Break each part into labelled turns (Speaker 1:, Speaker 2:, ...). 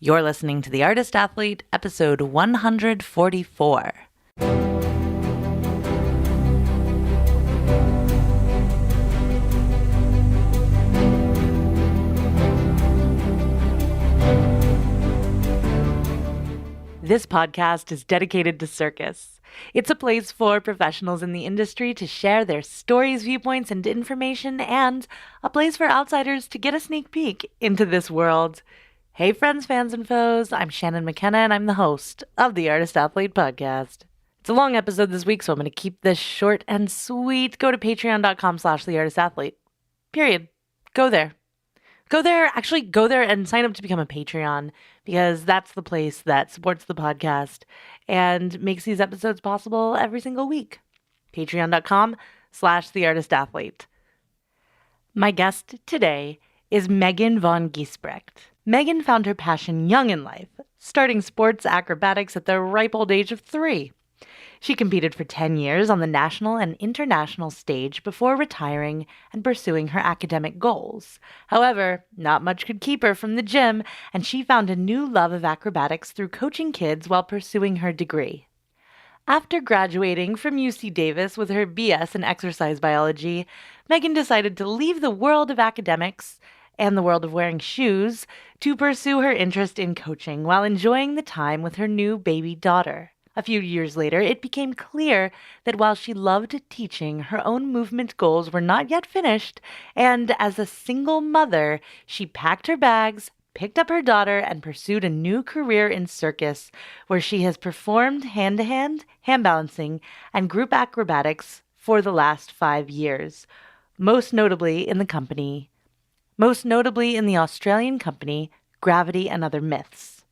Speaker 1: You're listening to The Artist Athlete, episode 144. This podcast is dedicated to circus. It's a place for professionals in the industry to share their stories, viewpoints, and information, and a place for outsiders to get a sneak peek into this world. Hey friends, fans, and foes, I'm Shannon McKenna, and I'm the host of the Artist Athlete podcast. It's a long episode this week, so I'm going to keep this short and sweet. Go to patreon.com/theartistathlete. Period. Go there. Go there and sign up to become a Patreon, because that's the place that supports the podcast and makes these episodes possible every single week. Patreon.com/theartistathlete. My guest today is Megan Vaughan Giesbrecht. Megan found her passion young in life, starting sports acrobatics at the ripe old age of 3. She competed for 10 years on the national and international stage before retiring and pursuing her academic goals. However, not much could keep her from the gym, and she found a new love of acrobatics through coaching kids while pursuing her degree. After graduating from UC Davis with her BS in exercise biology, Megan decided to leave the world of academics and the world of wearing shoes to pursue her interest in coaching while enjoying the time with her new baby daughter. A few years later, it became clear that while she loved teaching, her own movement goals were not yet finished, and as a single mother, she packed her bags, picked up her daughter, and pursued a new career in circus, where she has performed hand-to-hand, hand-balancing, and group acrobatics for the last 5 years, most notably in the Australian company Gravity and Other Myths.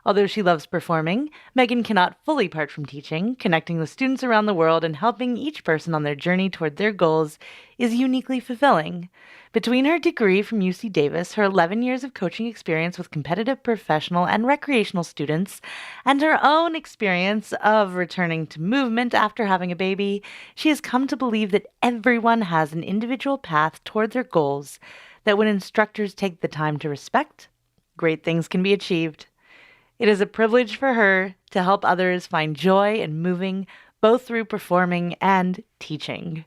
Speaker 1: Although she loves performing, Megan cannot fully part from teaching. Connecting with students around the world and helping each person on their journey toward their goals is uniquely fulfilling. Between her degree from UC Davis, her 11 years of coaching experience with competitive professional and recreational students, and her own experience of returning to movement after having a baby, she has come to believe that everyone has an individual path toward their goals, that when instructors take the time to respect, great things can be achieved. It is a privilege for her to help others find joy in moving, both through performing and teaching.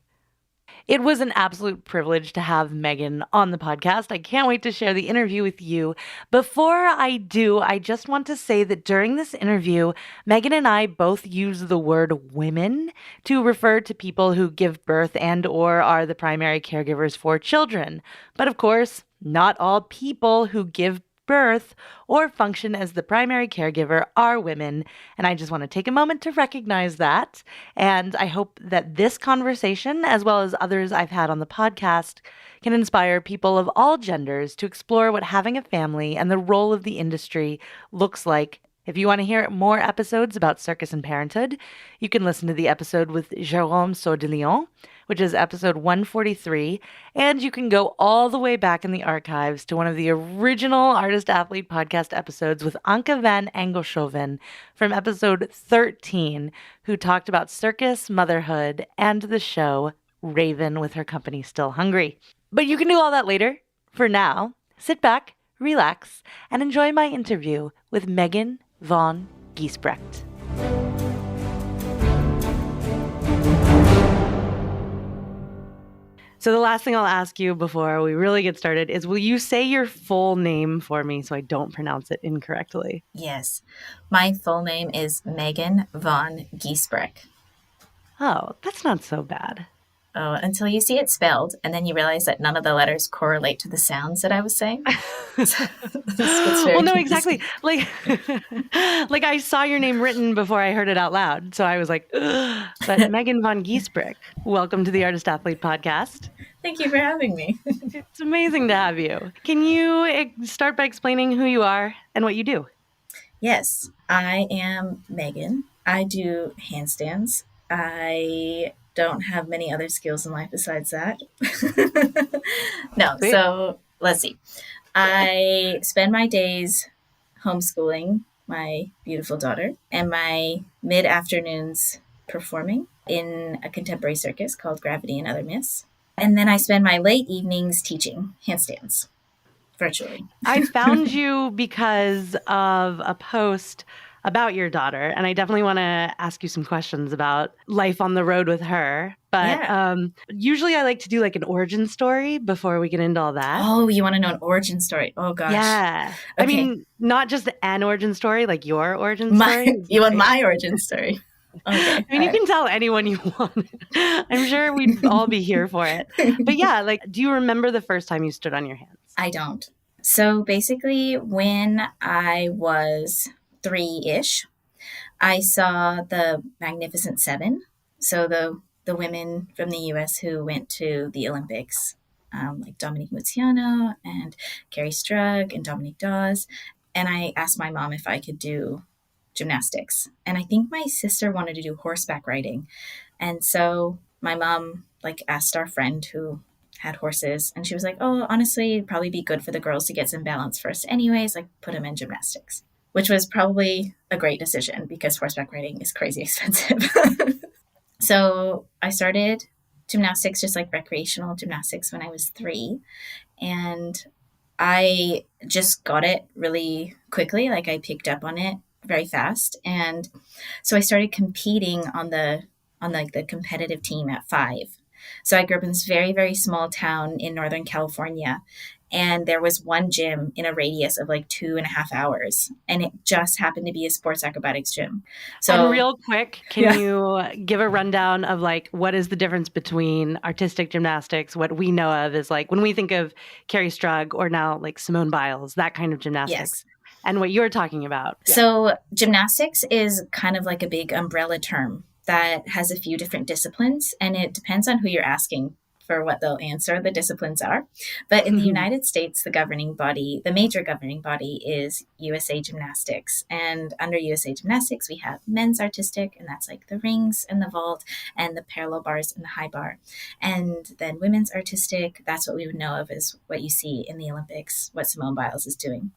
Speaker 1: It was an absolute privilege to have Megan on the podcast. I can't wait to share the interview with you. Before I do, I just want to say that during this interview, Megan and I both use the word women to refer to people who give birth and or are the primary caregivers for children. But of course, not all people who give birth or function as the primary caregiver are women, and I just want to take a moment to recognize that. And I hope that this conversation, as well as others I've had on the podcast, can inspire people of all genders to explore what having a family and the role of the industry looks like. If you want to hear more episodes about circus and parenthood, you can listen to the episode with Jérôme Saudelion, which is episode 143, and you can go all the way back in the archives to one of the original Artist Athlete podcast episodes with Anke van Engelshoven from episode 13, who talked about circus, motherhood, and the show Raven with her company Still Hungry. But you can do all that later. For now, sit back, relax, and enjoy my interview with Megan Vaughan Giesbrecht. So the last thing I'll ask you before we really get started is, will you say your full name for me so I don't pronounce it incorrectly?
Speaker 2: Yes. My full name is Megan Vaughan Giesbrecht.
Speaker 1: Oh, that's not so bad.
Speaker 2: Oh, until you see it spelled, and then you realize that none of the letters correlate to the sounds that I was saying.
Speaker 1: Well, no, exactly. Like I saw your name written before I heard it out loud. So I was like, ugh. But Megan Vaughan Giesbrecht, welcome to the Artist Athlete podcast.
Speaker 2: Thank you for having me.
Speaker 1: It's amazing to have you. Can you start by explaining who you are and what you do?
Speaker 2: Yes, I am Megan. I do handstands. I don't have many other skills in life besides that. No,
Speaker 1: Sweet.
Speaker 2: So let's see. I spend my days homeschooling my beautiful daughter and my mid-afternoons performing in a contemporary circus called Gravity and Other Myths. And then I spend my late evenings teaching handstands. virtually.
Speaker 1: I found you because of a post about your daughter, and I definitely want to ask you some questions about life on the road with her. But usually I like to do like an origin story before we get into all that.
Speaker 2: Oh, you want to know an origin story? Oh, gosh.
Speaker 1: Yeah.
Speaker 2: Okay.
Speaker 1: I mean, not just an origin story, like your origin story.
Speaker 2: You want my origin story? Okay.
Speaker 1: I mean, you can tell anyone you want. I'm sure we'd all be here for it. But yeah, like, do you remember the first time you stood on your hands?
Speaker 2: I don't. So basically, when I was 3-ish, I saw the Magnificent Seven. So the women from the U.S. who went to the Olympics, like Dominique Mutiano and Carrie Strug and Dominique Dawes. And I asked my mom if I could do gymnastics. And I think my sister wanted to do horseback riding. And so my mom asked our friend who had horses, and she was like, oh, honestly, it'd probably be good for the girls to get some balance first anyways, put them in gymnastics, which was probably a great decision because horseback riding is crazy expensive. So I started gymnastics, just recreational gymnastics, when I was 3. And I just got it really quickly. I picked up on it very fast. And so I started competing on the competitive team at 5. So I grew up in this very, very small town in Northern California. And there was one gym in a radius of 2.5 hours. And it just happened to be a sports acrobatics gym. So,
Speaker 1: and real quick, can you give a rundown of what is the difference between artistic gymnastics, what we know of is when we think of Carrie Strug or now Simone Biles, that kind of gymnastics, and what you're talking about.
Speaker 2: So gymnastics is kind of like a big umbrella term that has a few different disciplines, and it depends on who you're asking for what they'll answer the disciplines are. But in the United States, the major governing body is USA Gymnastics. And under USA Gymnastics, we have men's artistic, and that's the rings and the vault and the parallel bars and the high bar. And then women's artistic, that's what we would know of as what you see in the Olympics, what Simone Biles is doing.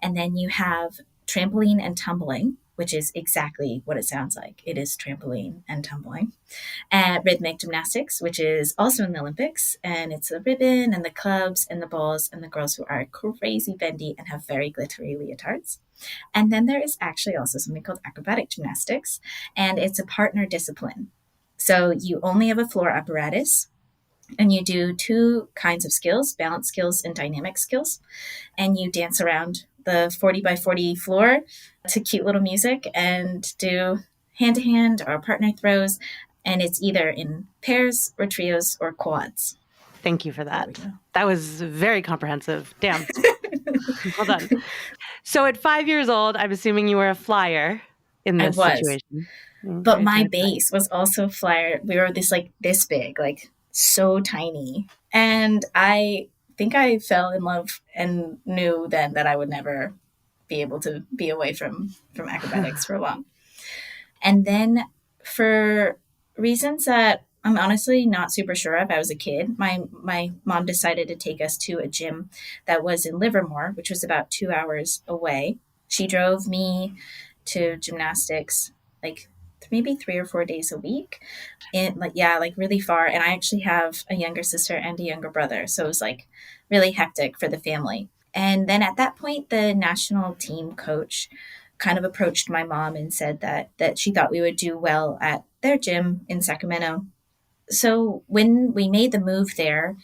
Speaker 2: And then you have trampoline and tumbling, which is exactly what it sounds like. It is trampoline and tumbling. And rhythmic gymnastics, which is also in the Olympics. And it's the ribbon and the clubs and the balls and the girls who are crazy bendy and have very glittery leotards. And then there is actually also something called acrobatic gymnastics. And it's a partner discipline. So you only have a floor apparatus. And you do 2 kinds of skills, balance skills and dynamic skills. And you dance around the 40 by 40 floor to cute little music and do hand-to-hand or partner throws. And it's either in pairs or trios or quads.
Speaker 1: Thank you for that. That was very comprehensive. Damn. Well done. So at 5 years old, I'm assuming you were a flyer in this situation.
Speaker 2: But my base was also a flyer. We were this big, so tiny. And I think I fell in love and knew then that I would never be able to be away from acrobatics for long. And then for reasons that I'm honestly not super sure of, I was a kid. My mom decided to take us to a gym that was in Livermore, which was about 2 hours away. She drove me to gymnastics maybe 3 or 4 days a week. And really far. And I actually have a younger sister and a younger brother. So it was really hectic for the family. And then at that point, the national team coach kind of approached my mom and said that she thought we would do well at their gym in Sacramento. So when we made the move there,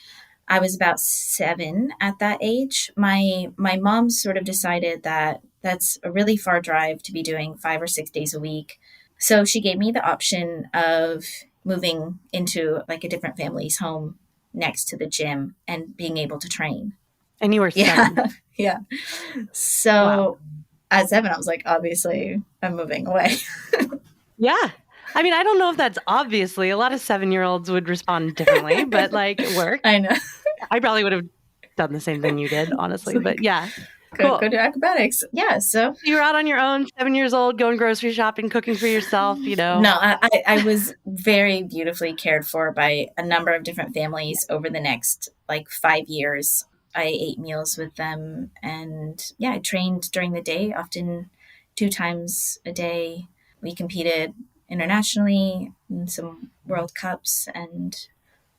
Speaker 2: I was about 7 at that age. My mom sort of decided that that's a really far drive to be doing 5 or 6 days a week. So she gave me the option of moving into a different family's home next to the gym and being able to train.
Speaker 1: And you were 7.
Speaker 2: Yeah. So at 7, I was obviously I'm moving away.
Speaker 1: Yeah. I mean, I don't know if that's obviously. A lot of 7-year-olds would respond differently, but it worked.
Speaker 2: I know.
Speaker 1: I probably would have done the same thing you did, honestly. But yeah.
Speaker 2: Go to acrobatics. Yeah. So
Speaker 1: you were out on your own, 7 years old, going grocery shopping, cooking for yourself, No,
Speaker 2: I was very beautifully cared for by a number of different families over the next 5 years. I ate meals with them, and I trained during the day, often 2 times a day. We competed internationally in some World Cups and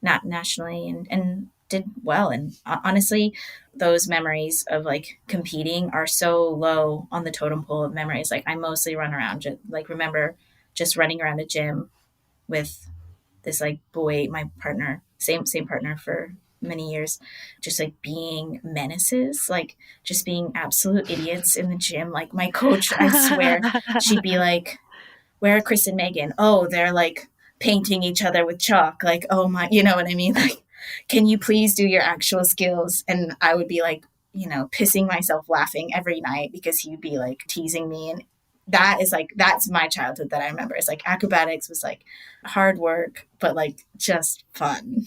Speaker 2: not nationally, and did well. And honestly, those memories of like competing are so low on the totem pole of memories. Like I mostly run around, remember just running around a gym with this like boy, my partner, same partner for many years, just like being menaces, like just being absolute idiots in the gym. Like my coach, I swear, she'd be like, "Where are Chris and Megan? Oh, they're like painting each other with chalk. Like, oh my, you know what I mean? Like, can you please do your actual skills?" And I would be like, pissing myself laughing every night because he'd be like teasing me. And that's my childhood that I remember. It's like acrobatics was like hard work, but like just fun.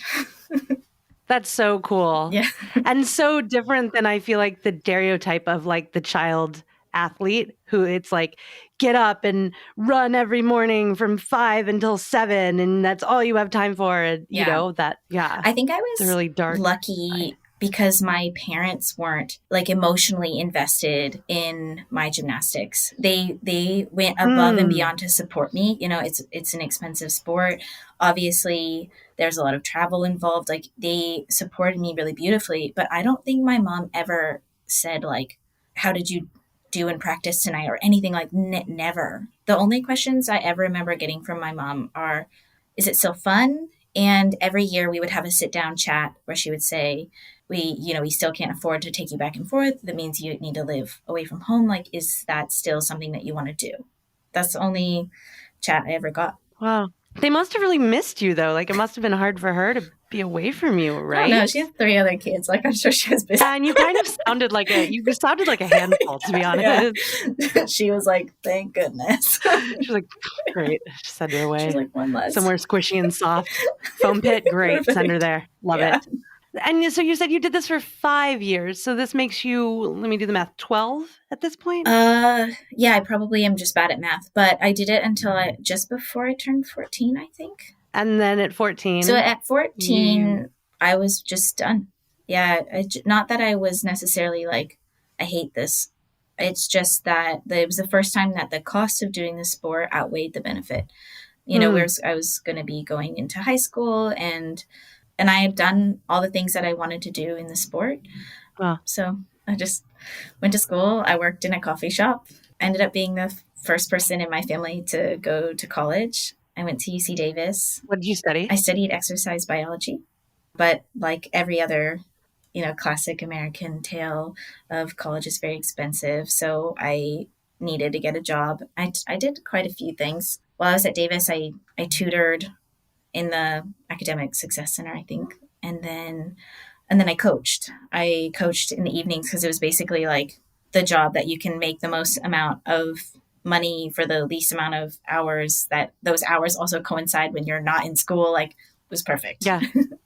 Speaker 1: That's so cool.
Speaker 2: Yeah.
Speaker 1: And so different than I feel like the stereotype of like the child athlete who it's like get up and run every morning from 5 until 7 and that's all you have time for. And,
Speaker 2: I think I was
Speaker 1: really dark
Speaker 2: lucky because my parents weren't like emotionally invested in my gymnastics. They went above and beyond to support me. It's an expensive sport. Obviously, there's a lot of travel involved. Like they supported me really beautifully, but I don't think my mom ever said like, "How did you do in practice tonight?" or anything like never. The only questions I ever remember getting from my mom are, "Is it still fun?" And every year we would have a sit down chat where she would say, we still can't afford to take you back and forth. That means you need to live away from home. Like, is that still something that you want to do? That's the only chat I ever got.
Speaker 1: Wow. They must have really missed you though. Like it must have been hard for her to be away from you, right?
Speaker 2: No, she has 3 other kids. Like I'm sure she was busy.
Speaker 1: And you kind of sounded like a handful, to be honest.
Speaker 2: Yeah. She was like, "Thank goodness."
Speaker 1: She's like, "Great." She send her away.
Speaker 2: She's like, "One less.
Speaker 1: Somewhere squishy and soft. Foam pit, great.
Speaker 2: Perfect.
Speaker 1: Send her there. Love it. And so you said you did this for 5 years. So this makes you, let me do the math, 12 at this point?
Speaker 2: Yeah, I probably am just bad at math, but I did it until just before I turned 14, I think.
Speaker 1: And then at 14?
Speaker 2: So at 14, I was just done. Yeah, not that I was necessarily like, I hate this. It's just that it was the first time that the cost of doing the sport outweighed the benefit. Where I was going to be going into high school and I had done all the things that I wanted to do in the sport.
Speaker 1: Wow.
Speaker 2: So I just went to school. I worked in a coffee shop. I ended up being the first person in my family to go to college. I went to UC Davis.
Speaker 1: What did you study?
Speaker 2: I studied exercise biology, but like every other, classic American tale of college is very expensive. So I needed to get a job. I did quite a few things. While I was at Davis, I tutored in the Academic Success Center, I think. And then I coached. I coached in the evenings because it was basically like the job that you can make the most amount of money for the least amount of hours, that those hours also coincide when you're not in school. Like it was perfect.
Speaker 1: Yeah.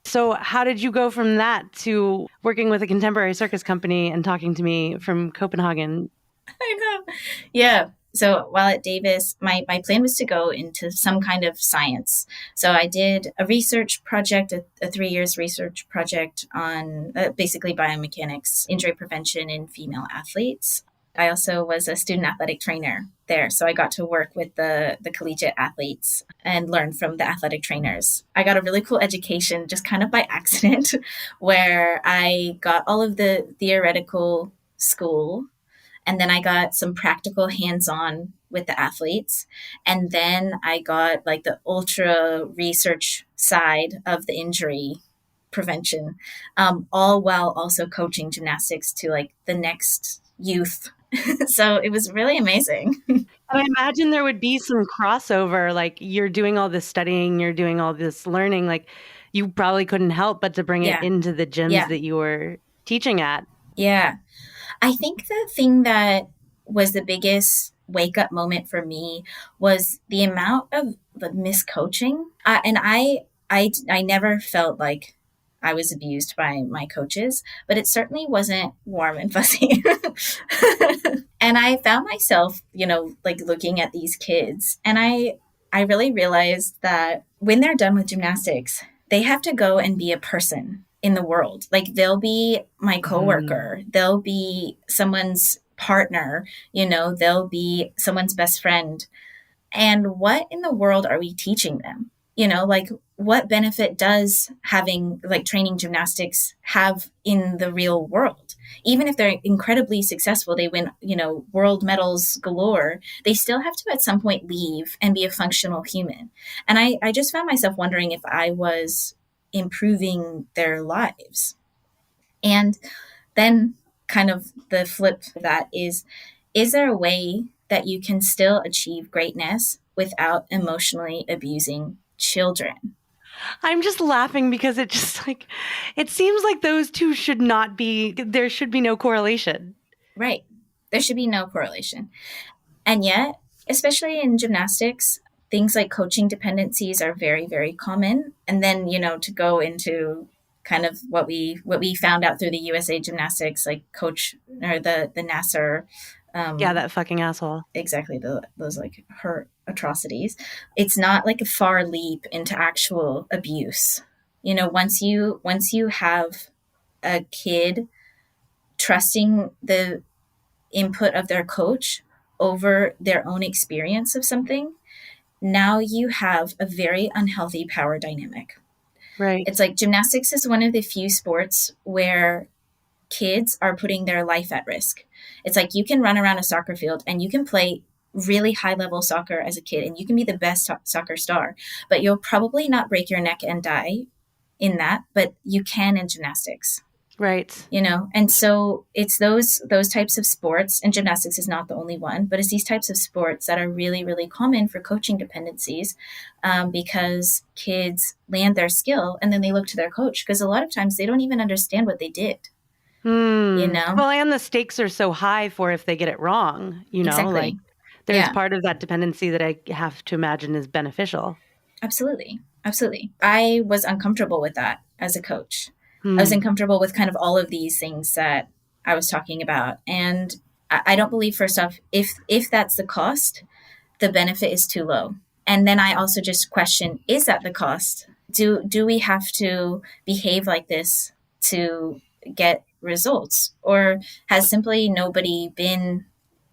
Speaker 1: So how did you go from that to working with a contemporary circus company and talking to me from Copenhagen?
Speaker 2: I know. Yeah. So while at Davis, my plan was to go into some kind of science. So I did a research project, a 3 years research project on basically biomechanics, injury prevention in female athletes. I also was a student athletic trainer there. So I got to work with the collegiate athletes and learn from the athletic trainers. I got a really cool education just kind of by accident where I got all of the theoretical school. And then I got some practical hands-on with the athletes. And then I got like the ultra research side of the injury prevention, all while also coaching gymnastics to like the next youth. So it was really amazing.
Speaker 1: I imagine there would be some crossover, like you're doing all this studying, you're doing all this learning, like you probably couldn't help but to bring it into the gyms that you were teaching at.
Speaker 2: Yeah. I think the thing that was the biggest wake up moment for me was the amount of the miscoaching. And I never felt like I was abused by my coaches, but it certainly wasn't warm and fuzzy. And I found myself, like looking at these kids, and I really realized that when they're done with gymnastics, they have to go and be a person in the world. Like they'll be my coworker, they'll be someone's partner, they'll be someone's best friend. And what in the world are we teaching them? Like what benefit does having like training gymnastics have in the real world? Even if they're incredibly successful, they win, world medals galore, they still have to at some point leave and be a functional human. And I just found myself wondering if I was improving their lives. And then kind of the flip of that is there a way that you can still achieve greatness without emotionally abusing children?
Speaker 1: I'm just laughing because it just like, it seems like those two should not be, there should be no correlation.
Speaker 2: Right. There should be no correlation. And yet, especially in gymnastics, things like coaching dependencies are very, very common. And then, to go into kind of what we found out through the USA Gymnastics, like coach or the Nasser.
Speaker 1: Yeah, that fucking asshole.
Speaker 2: Exactly. Those like her atrocities. It's not like a far leap into actual abuse. Once you have a kid trusting the input of their coach over their own experience of something, now you have a very unhealthy power dynamic.
Speaker 1: Right.
Speaker 2: It's like gymnastics is one of the few sports where kids are putting their life at risk. It's like you can run around a soccer field and you can play really high level soccer as a kid and you can be the best soccer star, but you'll probably not break your neck and die in that, but you can in gymnastics.
Speaker 1: Right.
Speaker 2: And so it's those types of sports, and gymnastics is not the only one, but it's these types of sports that are really, really common for coaching dependencies, because kids land their skill and then they look to their coach because a lot of times they don't even understand what they did.
Speaker 1: Well, and the stakes are so high for if they get it wrong,
Speaker 2: Exactly.
Speaker 1: like there's part of that dependency that I have to imagine is beneficial.
Speaker 2: Absolutely. Absolutely. I was uncomfortable with that as a coach. I was uncomfortable with kind of all of these things that I was talking about. And I don't believe, first off, if that's the cost, the benefit is too low. And then I also just question, is that the cost? Do we have to behave like this to get results? Or has simply nobody been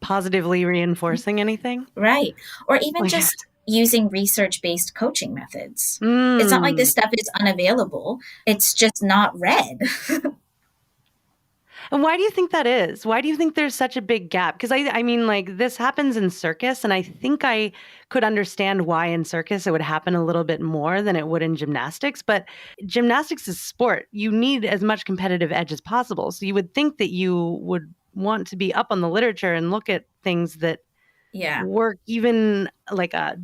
Speaker 1: positively reinforcing anything?
Speaker 2: Right. Or even just using research-based coaching methods. It's not like this stuff is unavailable. It's just not read.
Speaker 1: And why do you think that is? Why do you think there's such a big gap? Because I mean, like, this happens in circus, and I think I could understand why in circus it would happen a little bit more than it would in gymnastics. But gymnastics is sport. You need as much competitive edge as possible. So you would think that you would want to be up on the literature and look at things that work even like a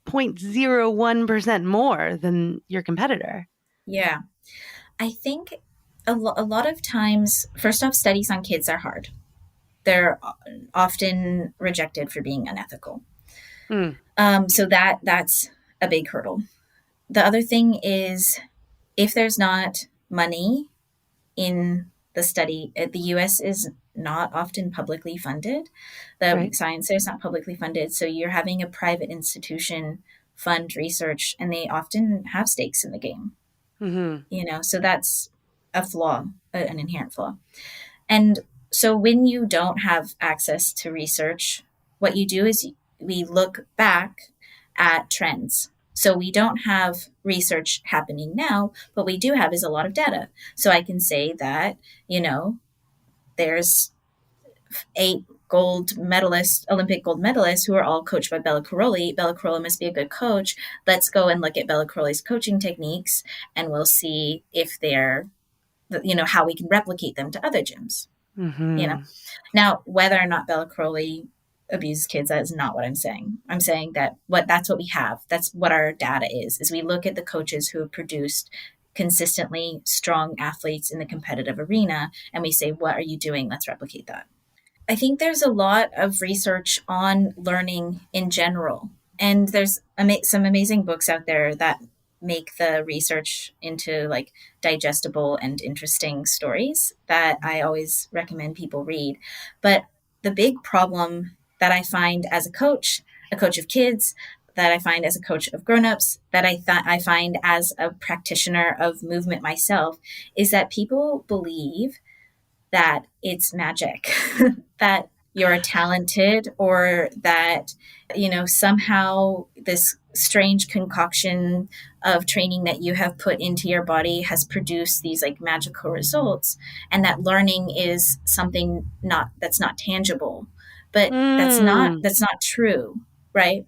Speaker 1: 0.01% more than your competitor.
Speaker 2: Yeah. I think a lot of times, first off, studies on kids are hard. They're often rejected for being unethical. So that's a big hurdle. The other thing is, if there's not money in the study, the US is not often publicly funded. The science there is not publicly funded. So you're having a private institution fund research, and they often have stakes in the game. So that's a flaw, an inherent flaw. And so when you don't have access to research, what you do is we look back at trends. So we don't have research happening now, but we do have is a lot of data. So I can say that, there's 8 Olympic gold medalists who are all coached by Bella Caroli. Bella Caroli must be a good coach. Let's go and look at Bella Caroli's coaching techniques, and we'll see if they're, how we can replicate them to other gyms. Now, whether or not Bella Caroli abuses kids, that is not what I'm saying. I'm saying that that's what we have. That's what our data is we look at the coaches who have produced consistently strong athletes in the competitive arena, and we say, what are you doing? Let's replicate that. I think there's a lot of research on learning in general, and there's some amazing books out there that make the research into like digestible and interesting stories that I always recommend people read. But the big problem that I find as a coach of kids, that I find as a coach of grownups, that I find as a practitioner of movement myself, is that people believe that it's magic, that you're talented, or that, somehow this strange concoction of training that you have put into your body has produced these like magical results, and that learning is something that's not tangible. But
Speaker 1: Mm.
Speaker 2: that's not true, right?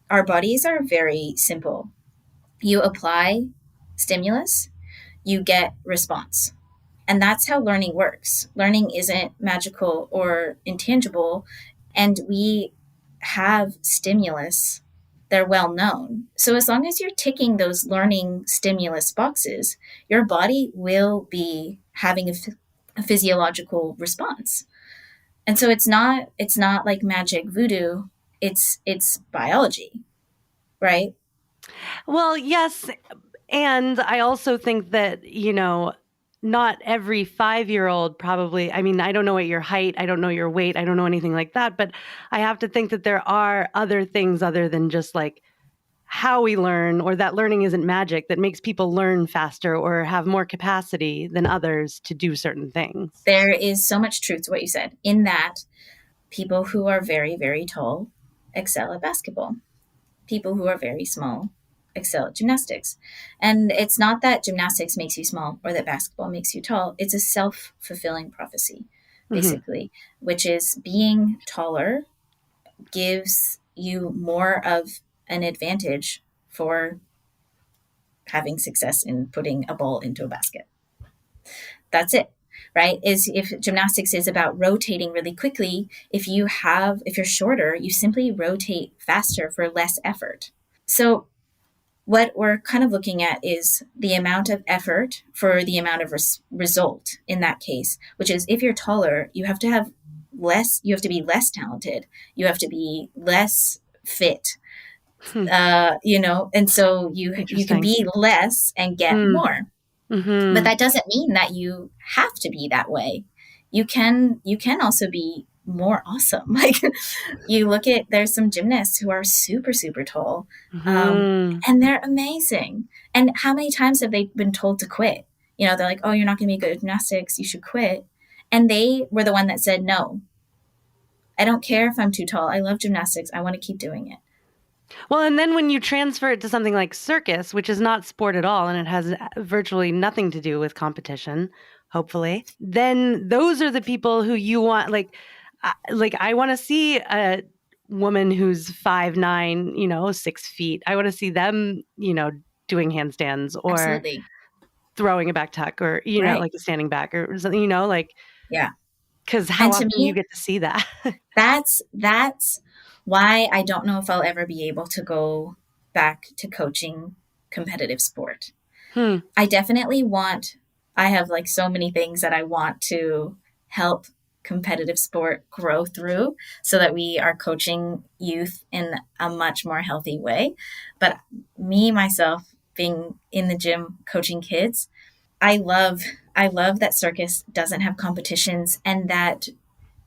Speaker 2: Our bodies are very simple. You apply stimulus, you get response. And that's how learning works. Learning isn't magical or intangible, and we have stimulus. They're well known. So as long as you're ticking those learning stimulus boxes, your body will be having a physiological response. And so it's not like magic voodoo. It's biology, right?
Speaker 1: Well, yes. And I also think that, not every 5-year-old probably, I mean, I don't know what your height, I don't know your weight, I don't know anything like that, but I have to think that there are other things other than just like how we learn, or that learning isn't magic, that makes people learn faster or have more capacity than others to do certain things.
Speaker 2: There is so much truth to what you said in that people who are very, very tall excel at basketball. People who are very small excel at gymnastics. And it's not that gymnastics makes you small or that basketball makes you tall. It's a self-fulfilling prophecy,
Speaker 1: Mm-hmm.
Speaker 2: basically, which is being taller gives you more of an advantage for having success in putting a ball into a basket. That's it, right? Is if gymnastics is about rotating really quickly, if you're shorter, you simply rotate faster for less effort. So what we're kind of looking at is the amount of effort for the amount of result in that case, which is if you're taller, you have to be less talented, you have to be less fit,
Speaker 1: Hmm.
Speaker 2: and so you can
Speaker 1: Interesting.
Speaker 2: be less and get
Speaker 1: Mm.
Speaker 2: more. But
Speaker 1: Mm-hmm.
Speaker 2: that doesn't mean that you have to be that way. You can also be more awesome. Like there's some gymnasts who are super, super tall,
Speaker 1: Mm-hmm.
Speaker 2: and they're amazing. And how many times have they been told to quit? They're like, oh, you're not going to be good at gymnastics. You should quit. And they were the one that said, no, I don't care if I'm too tall. I love gymnastics. I want to keep doing it.
Speaker 1: Well, and then when you transfer it to something like circus, which is not sport at all, and it has virtually nothing to do with competition, hopefully, then those are the people who you want. Like I want to see a woman who's 5'9", 6 feet. I want to see them, doing handstands or
Speaker 2: Absolutely.
Speaker 1: throwing a back tuck or
Speaker 2: Right.
Speaker 1: like a standing back or something. Like
Speaker 2: Yeah.
Speaker 1: because how
Speaker 2: And to
Speaker 1: often do you
Speaker 2: me,
Speaker 1: get to see that?
Speaker 2: that's why I don't know if I'll ever be able to go back to coaching competitive sport.
Speaker 1: Hmm.
Speaker 2: I definitely I have like so many things that I want to help competitive sport grow through so that we are coaching youth in a much more healthy way. But me, myself, being in the gym coaching kids, I love I love that circus doesn't have competitions and that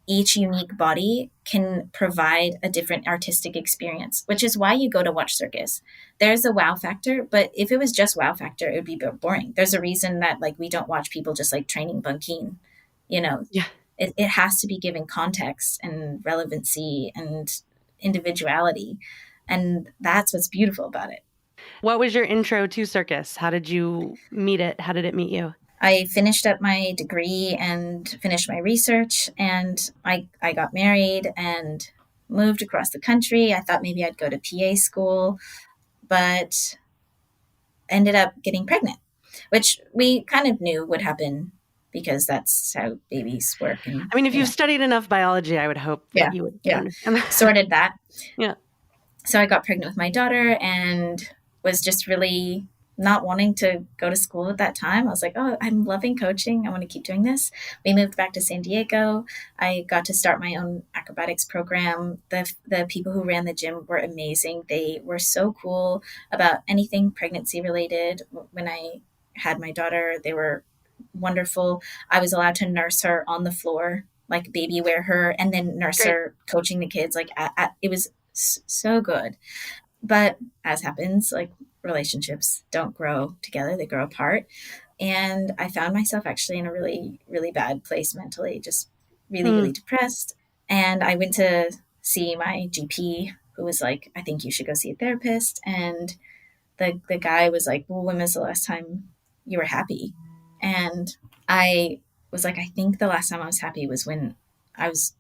Speaker 2: each unique body can provide a different artistic experience, which is why you go to watch circus. There's a wow factor, but if it was just wow factor, it would be boring. There's a reason that like we don't watch people just like training bunking. You know,
Speaker 1: Yeah.
Speaker 2: it has to be given context and relevancy and individuality. And that's what's beautiful about it.
Speaker 1: What was your intro to circus? How did you meet it? How did it meet you?
Speaker 2: I finished up my degree and finished my research, and I got married and moved across the country. I thought maybe I'd go to PA school, but ended up getting pregnant, which we kind of knew would happen because that's how babies work. And,
Speaker 1: I mean, if you've studied enough biology, I would hope that
Speaker 2: yeah,
Speaker 1: you would
Speaker 2: yeah,
Speaker 1: understand that.
Speaker 2: sorted that.
Speaker 1: Yeah.
Speaker 2: So I got pregnant with my daughter and was just really not wanting to go to school at that time. I was like, oh, I'm loving coaching. I want to keep doing this. We moved back to San Diego. I got to start my own acrobatics program. The people who ran the gym were amazing. They were so cool about anything pregnancy related. When I had my daughter, they were wonderful. I was allowed to nurse her on the floor, like baby wear her, and then nurse
Speaker 1: Great.
Speaker 2: her coaching the kids. It was so good. But as happens, like relationships don't grow together, they grow apart. And I found myself actually in a really, really bad place mentally, just really, really
Speaker 1: Hmm.
Speaker 2: depressed. And I went to see my GP who was like, I think you should go see a therapist. And the guy was like, well, when was the last time you were happy? And I was like, I think the last time I was happy was when I was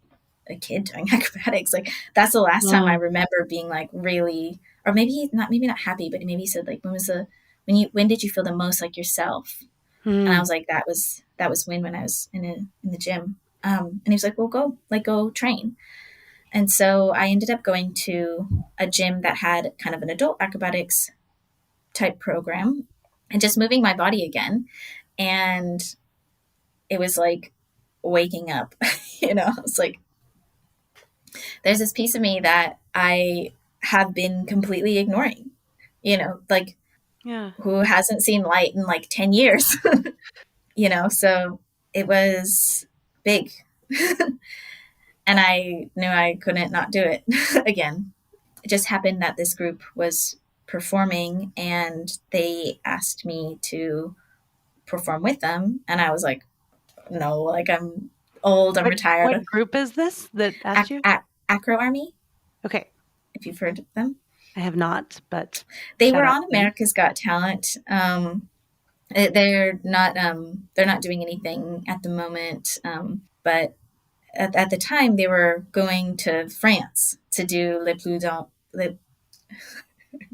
Speaker 2: a kid doing acrobatics. Like that's the last time I remember being like really, or maybe not happy, but maybe he said like, when did you feel the most like yourself? And I was like, that was when I was in the gym. And he was like, well, go train. And so I ended up going to a gym that had kind of an adult acrobatics type program and just moving my body again. And it was like waking up, it's like, there's this piece of me that I have been completely ignoring, like who hasn't seen light in like 10 years, so it was big. And I knew I couldn't not do it again. It just happened that this group was performing and they asked me to perform with them. And I was like, no, like I'm old, I'm retired.
Speaker 1: What group is this that asked you?
Speaker 2: Acro Army.
Speaker 1: Okay.
Speaker 2: If you've heard of them.
Speaker 1: I have not, but
Speaker 2: they were on America's Got Talent. They're not doing anything at the moment. But at the time they were going to France to do Le Plus dans Le.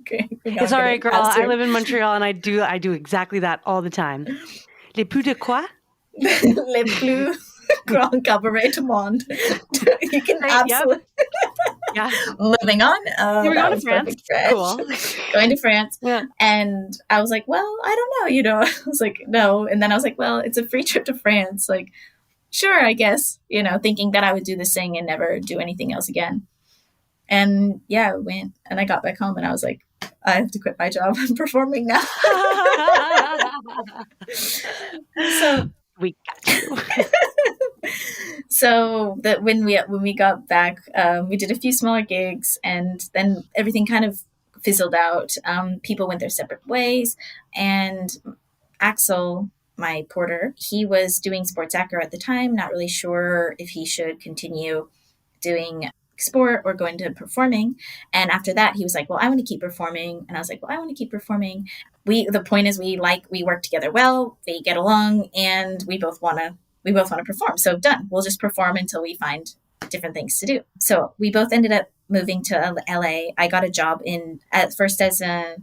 Speaker 2: Okay,
Speaker 1: it's all right, girl. I live in Montreal and I do exactly that all the time. Les plus de quoi?
Speaker 2: Les plus grand cabaret du monde. You can absolutely.
Speaker 1: Yeah.
Speaker 2: Moving on.
Speaker 1: We're going to France. Cool.
Speaker 2: Going to France.
Speaker 1: Yeah.
Speaker 2: And I was like, well, I don't know, I was like, no. And then I was like, well, it's a free trip to France. Like, sure, I guess, thinking that I would do this thing and never do anything else again. And yeah, I went and I got back home and I was like, I have to quit my job. I'm performing now. So
Speaker 1: we got you.
Speaker 2: So that when we got back, we did a few smaller gigs and then everything kind of fizzled out. People went their separate ways. And Axel, my porter, he was doing sports acro at the time, not really sure if he should continue doing sport or go into performing. And after that, he was like, well, I want to keep performing. And I was like, well, I want to keep performing. The point is we work together well, we get along, and we both want to perform. So done. We'll just perform until we find different things to do. So we both ended up moving to LA. I got a job at first as an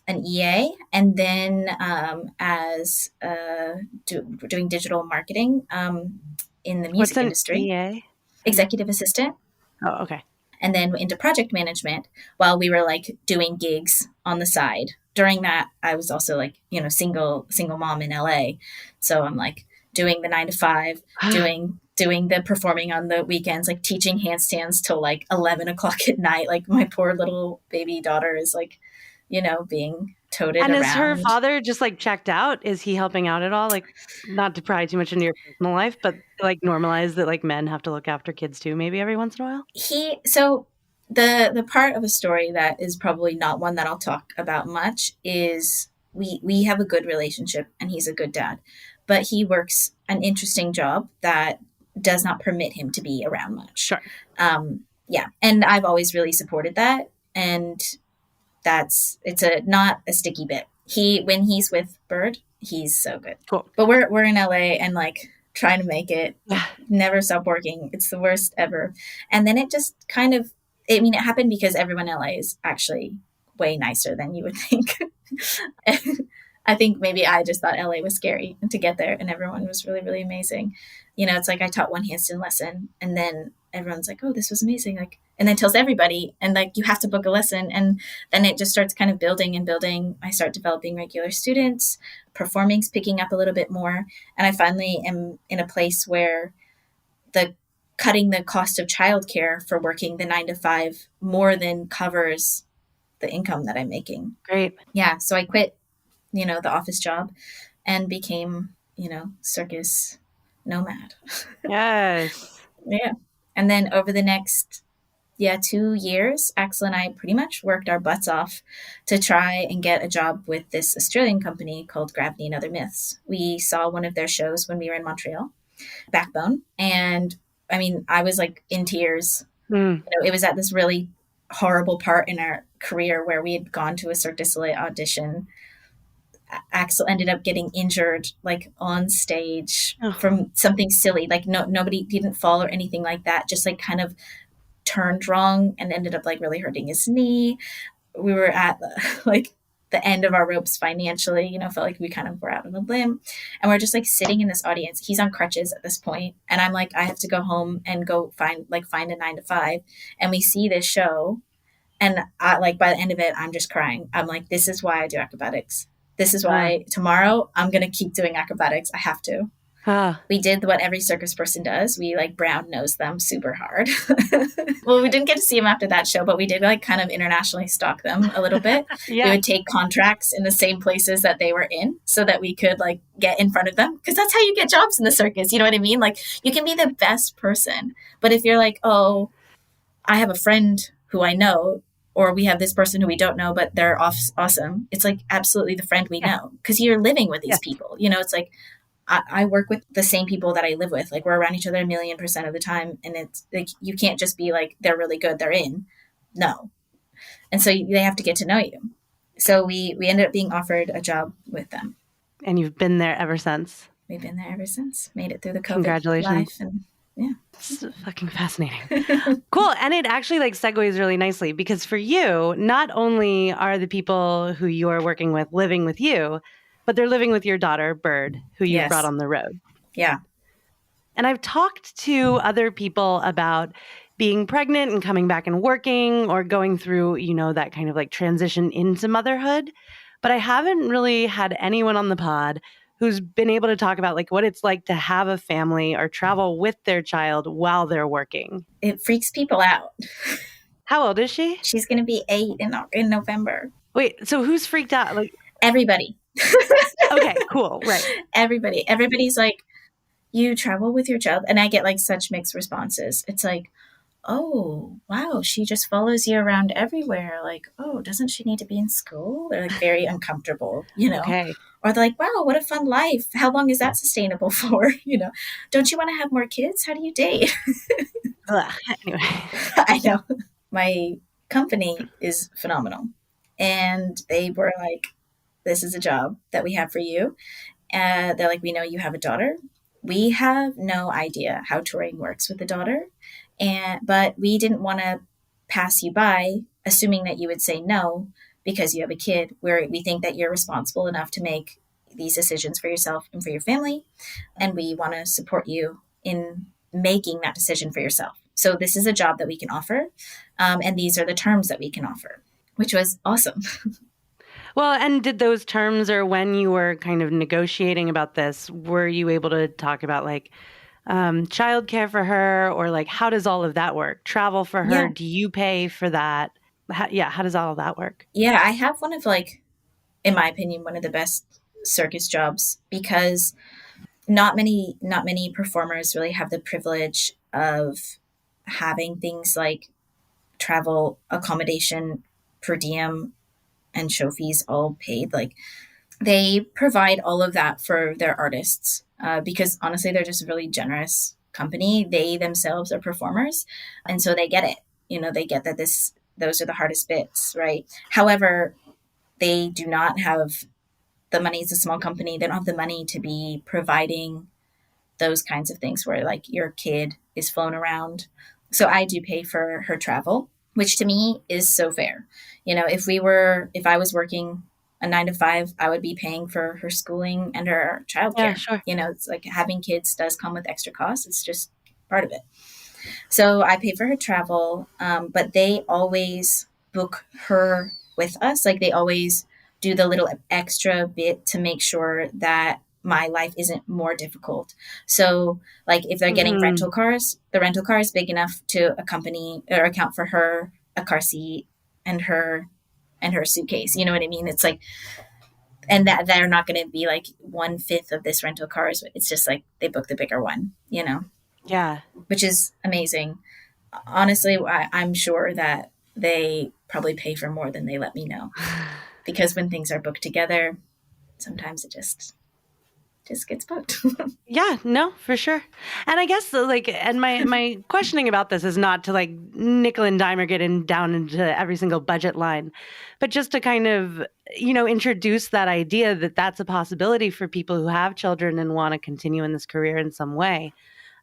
Speaker 2: EA, and then as doing digital marketing in the music industry.
Speaker 1: EA?
Speaker 2: Executive assistant.
Speaker 1: Oh, okay.
Speaker 2: And then into project management while we were like doing gigs on the side. During that, I was also like, single mom in LA. So I'm like doing the 9 to 5, doing the performing on the weekends, like teaching handstands till like 11 o'clock at night. Like my poor little baby daughter is like, being toted around.
Speaker 1: And is her father just like checked out? Is he helping out at all? Like, not to pry too much into your personal life, but like normalize that like men have to look after kids too, maybe every once in a while?
Speaker 2: So the part of the story that is probably not one that I'll talk about much is we have a good relationship and he's a good dad, but he works an interesting job that does not permit him to be around much.
Speaker 1: Sure.
Speaker 2: Yeah. And I've always really supported that. And it's not a sticky bit. When he's with Bird, he's so good.
Speaker 1: Cool.
Speaker 2: But we're in LA and like trying to make it, never stop working. It's the worst ever. And then it just kind of, it happened because everyone in LA is actually way nicer than you would think. I think maybe I just thought LA was scary to get there and everyone was really, really amazing. It's like I taught one handstand lesson and then everyone's like, oh, this was amazing. Like, and then tells everybody and like, you have to book a lesson. And then it just starts kind of building and building. I start developing regular students, performing's picking up a little bit more. And I finally am in a place where cutting the cost of childcare for working the 9 to 5 more than covers the income that I'm making.
Speaker 1: Great.
Speaker 2: Yeah. So I quit, the office job and became, circus nomad.
Speaker 1: Yes.
Speaker 2: Yeah. And then over the next 2 years, Axel and I pretty much worked our butts off to try and get a job with this Australian company called Gravity and Other Myths. We saw one of their shows when we were in Montreal, Backbone. And I was like in tears. It was at this really horrible part in our career where we had gone to a Cirque du Soleil audition. Axel ended up getting injured like on stage
Speaker 1: Oh,
Speaker 2: from something silly. Like nobody didn't fall or anything like that. Just like kind of turned wrong and ended up like really hurting his knee. We were at like the end of our ropes financially, felt like we kind of were out on a limb. And we're just like sitting in this audience. He's on crutches at this point, and I'm like, I have to go home and go find a 9 to 5. And we see this show, and like by the end of it, I'm just crying. I'm like, this is why I do acrobatics. This is
Speaker 1: uh,
Speaker 2: why tomorrow I'm going to keep doing acrobatics. I have to.
Speaker 1: uh,
Speaker 2: We did what every circus person does. We like brown nosed them super hard. Well, we didn't get to see them after that show, but we did like kind of internationally stalk them a little bit. We
Speaker 1: yeah.
Speaker 2: would take contracts in the same places that they were in so that we could like get in front of them. Because that's how you get jobs in the circus. You know what I mean? Like you can be the best person, but if you're like, oh, I have a friend who I know, or we have this person who we don't know, but they're awesome. It's like absolutely the friend we
Speaker 1: Yeah.
Speaker 2: know because you're living with these
Speaker 1: Yes.
Speaker 2: people. It's like I work with the same people that I live with. Like we're around each other 1,000,000% of the time. And it's like, you can't just be like, they're really good, they're in. No. And so they have to get to know you. So we ended up being offered a job with them.
Speaker 1: And you've been there ever since.
Speaker 2: We've been there ever since. Made it through the COVID
Speaker 1: Congratulations.
Speaker 2: life. And yeah.
Speaker 1: This is fucking fascinating. Cool. And it actually like segues really nicely because for you, not only are the people who you are working with living with you, but they're living with your daughter, Bird, who you've
Speaker 2: Yes.
Speaker 1: brought on the road.
Speaker 2: Yeah.
Speaker 1: And I've talked to other people about being pregnant and coming back and working or going through, that kind of like transition into motherhood. But I haven't really had anyone on the pod who's been able to talk about like what it's like to have a family or travel with their child while they're working.
Speaker 2: It freaks people out.
Speaker 1: How old is she?
Speaker 2: She's going to be 8 in November.
Speaker 1: Wait, so who's freaked out? Like
Speaker 2: everybody.
Speaker 1: Okay, cool. Right.
Speaker 2: Everybody's like, you travel with your child? And I get like such mixed responses. It's like, oh, wow, she just follows you around everywhere. Like, oh, doesn't she need to be in school? They're like very uncomfortable,
Speaker 1: Okay.
Speaker 2: Or they're like, wow, what a fun life. How long is that sustainable for? Don't you want to have more kids? How do you date?
Speaker 1: Anyway.
Speaker 2: I know. My company is phenomenal. And they were like, this is a job that we have for you. They're like, we know you have a daughter. We have no idea how touring works with a daughter. But we didn't want to pass you by, assuming that you would say no because you have a kid, where we think that you're responsible enough to make these decisions for yourself and for your family. And we want to support you in making that decision for yourself. So this is a job that we can offer. And these are the terms that we can offer, which was awesome.
Speaker 1: Well, and did those terms, or when you were kind of negotiating about this, were you able to talk about like childcare for her, or like how does all of that work? Travel for her?
Speaker 2: Yeah.
Speaker 1: Do you pay for that? How does all of that work?
Speaker 2: Yeah, I have one of like, in my opinion, one of the best circus jobs because not many performers really have the privilege of having things like travel, accommodation, per diem, and show fees all paid. Like they provide all of that for their artists because honestly, they're just a really generous company. They themselves are performers, and so they get it. They get that those are the hardest bits, right? However, they do not have the money. It's a small company. They don't have the money to be providing those kinds of things where like your kid is flown around. So I do pay for her travel, which to me is so fair. If I was working a 9 to 5, I would be paying for her schooling and her childcare.
Speaker 1: Yeah, sure.
Speaker 2: It's like having kids does come with extra costs. It's just part of it. So I pay for her travel, but they always book her with us. Like they always do the little extra bit to make sure that my life isn't more difficult. So like if they're getting rental cars, the rental car is big enough to accompany or account for her, a car seat and her suitcase. You know what I mean? It's like, and that they're not going to be like 1/5 of this rental cars. It's just like they book the bigger one,
Speaker 1: Yeah.
Speaker 2: which is amazing. Honestly, I'm sure that they probably pay for more than they let me know because when things are booked together, sometimes it just just gets booked.
Speaker 1: Yeah, no, for sure. And I guess like, and my questioning about this is not to like nickel and dime or get down into every single budget line, but just to kind of, introduce that idea that that's a possibility for people who have children and want to continue in this career in some way.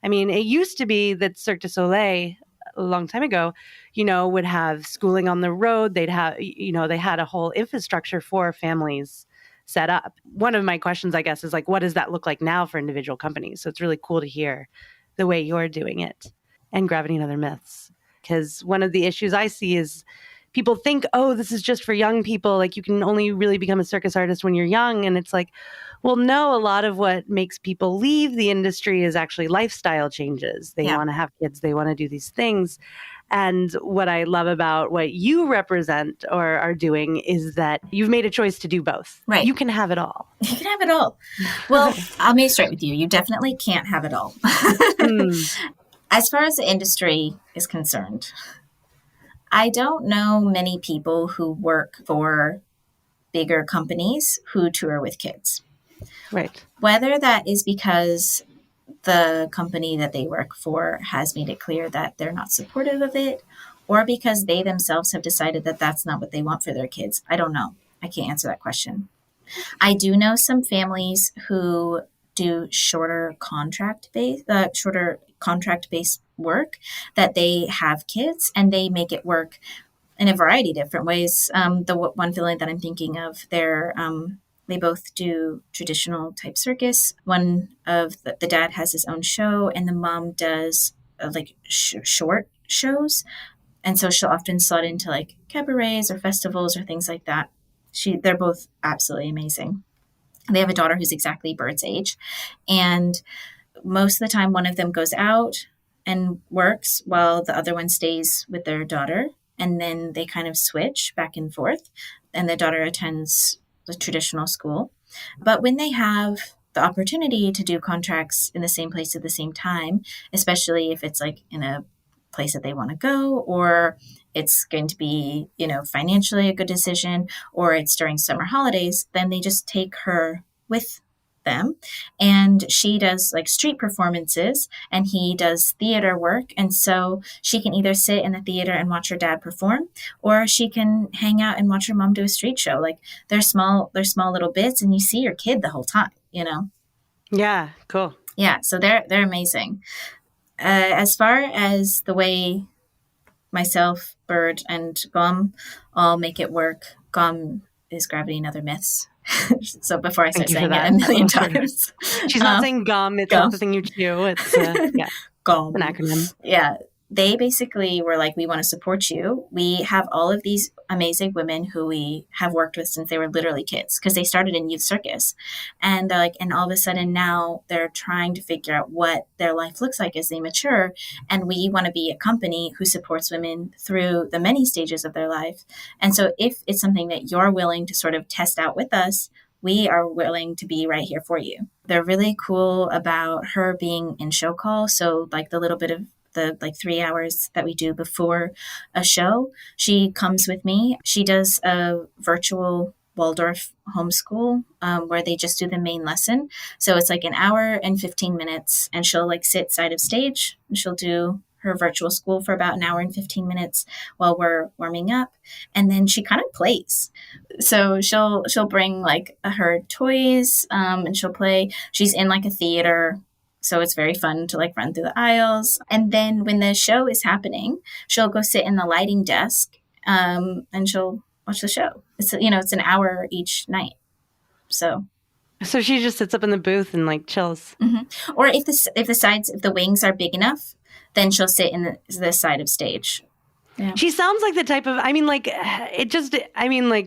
Speaker 1: I mean, it used to be that Cirque du Soleil a long time ago, would have schooling on the road. They'd have, they had a whole infrastructure for families set up. One of my questions, I guess, is like, what does that look like now for individual companies? So it's really cool to hear the way you're doing it. And Gravity and Other Myths. Because one of the issues I see is people think, oh, this is just for young people. Like you can only really become a circus artist when you're young. And it's like, well, no, a lot of what makes people leave the industry is actually lifestyle changes. They want to have kids. They want to do these things. And what I love about what you represent or are doing is that you've made a choice to do both.
Speaker 2: Right.
Speaker 1: You can have it all.
Speaker 2: You can have it all. Well, I'll be straight with you. You definitely can't have it all. As far as the industry is concerned, I don't know many people who work for bigger companies who tour with kids.
Speaker 1: Right.
Speaker 2: Whether that is because the company that they work for has made it clear that they're not supportive of it, or because they themselves have decided that that's not what they want for their kids. I don't know. I can't answer that question. I do know some families who do shorter contract-based work, that they have kids and they make it work in a variety of different ways. The one family that I'm thinking of, they both do traditional type circus. One of the dad has his own show, and the mom does short shows. And so she'll often slot into like cabarets or festivals or things like that. They're both absolutely amazing. They have a daughter who's exactly Bird's age. And most of the time, one of them goes out and works while the other one stays with their daughter. And then they kind of switch back and forth. And the daughter attends the traditional school. But when they have the opportunity to do contracts in the same place at the same time, especially if it's like in a place that they want to go, or it's going to be, financially a good decision, or it's during summer holidays, then they just take her with them. And she does like street performances and he does theater work. And so she can either sit in the theater and watch her dad perform, or she can hang out and watch her mom do a street show. Like they're small little bits, and you see your kid the whole time,
Speaker 1: Yeah, cool.
Speaker 2: Yeah, so they're amazing. As far as the way myself, Bird, and Gom all make it work, Gom is Gravity and Other Myths. So before I start saying it a million times.
Speaker 1: She's not saying gum. It's not the thing you chew. It's,
Speaker 2: Gom.
Speaker 1: An acronym.
Speaker 2: Yeah. They basically were like, we want to support you. We have all of these amazing women who we have worked with since they were literally kids, because they started in youth circus. And they're like, and all of a sudden now they're trying to figure out what their life looks like as they mature. And we want to be a company who supports women through the many stages of their life. And so if it's something that you're willing to sort of test out with us, we are willing to be right here for you. They're really cool about her being in show call. So like the little bit of the 3 hours that we do before a show, she comes with me. She does a virtual Waldorf homeschool where they just do the main lesson. So it's like an hour and 15 minutes, and she'll like sit side of stage and she'll do her virtual school for about an hour and 15 minutes while we're warming up. And then she kind of plays. So she'll bring like her toys and she'll play. She's in like a theater. So it's very fun to like run through the aisles. And then when the show is happening, she'll go sit in the lighting desk and she'll watch the show. It's an hour each night. So
Speaker 1: she just sits up in the booth and like chills.
Speaker 2: Mm-hmm. Or if the wings are big enough, then she'll sit in the side of stage. Yeah.
Speaker 1: She sounds like the type of,